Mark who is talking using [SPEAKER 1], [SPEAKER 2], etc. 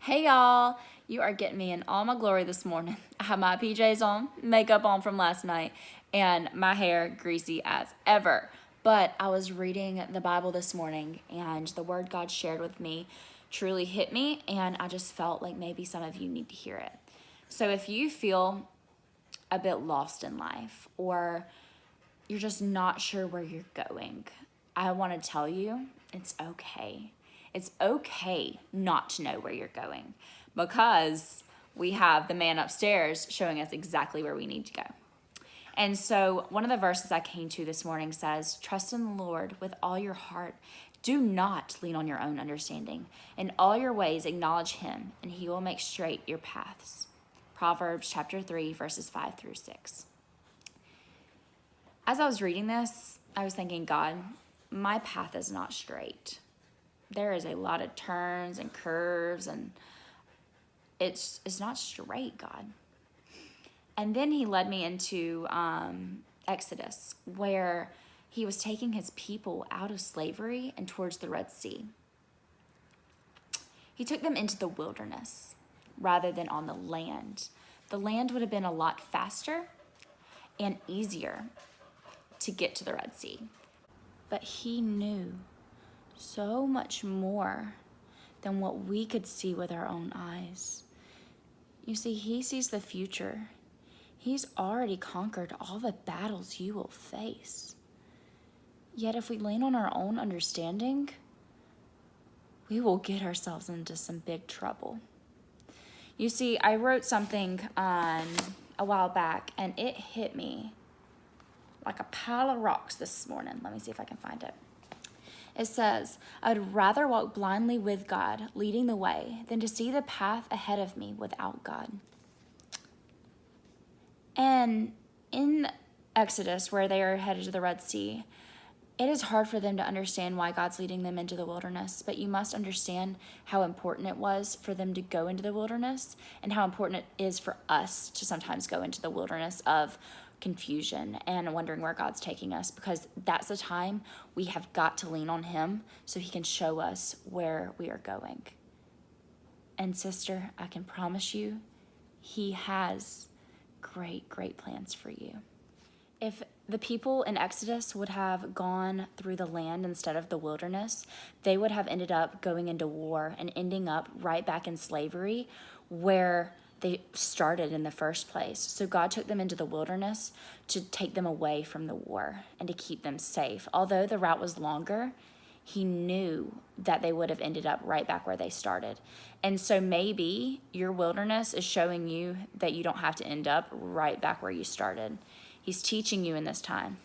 [SPEAKER 1] Hey y'all, you are getting me in all my glory this morning. I have my PJs on, makeup on from last night, and my hair greasy as ever. But I was reading the Bible this morning, and the word God shared with me truly hit me, and I just felt like maybe some of you need to hear it. So if you feel a bit lost in life, or you're just not sure where you're going, I want to tell you it's okay. It's okay not to know where you're going, because we have the man upstairs showing us exactly where we need to go. And so one of the verses I came to this morning says, trust in the Lord with all your heart. Do not lean on your own understanding. In all your ways acknowledge him, and he will make straight your paths. Proverbs chapter 3, verses 5 through 6. As I was reading this, I was thinking, God, my path is not straight. There is a lot of turns and curves, and it's not straight, God. And then he led me into Exodus, where he was taking his people out of slavery and towards the Red Sea. He took them into the wilderness rather than on the land. The land would have been a lot faster and easier to get to the Red Sea. But he knew so much more than what we could see with our own eyes. You see, he sees the future. He's already conquered all the battles you will face. Yet if we lean on our own understanding, we will get ourselves into some big trouble. You see, I wrote something a while back, and it hit me like a pile of rocks this morning. Let me see if I can find it. It says, I'd rather walk blindly with God, leading the way, than to see the path ahead of me without God. And in Exodus, where they are headed to the Red Sea, it is hard for them to understand why God's leading them into the wilderness, but you must understand how important it was for them to go into the wilderness, and how important it is for us to sometimes go into the wilderness of confusion and wondering where God's taking us, because that's the time we have got to lean on him so he can show us where we are going. And sister, I can promise you, he has great plans for you. If the people in Exodus would have gone through the land instead of the wilderness, they would have ended up going into war and ending up right back in slavery where they started in the first place. So God took them into the wilderness to take them away from the war and to keep them safe. Although the route was longer, he knew that they would have ended up right back where they started. And so maybe your wilderness is showing you that you don't have to end up right back where you started. He's teaching you in this time.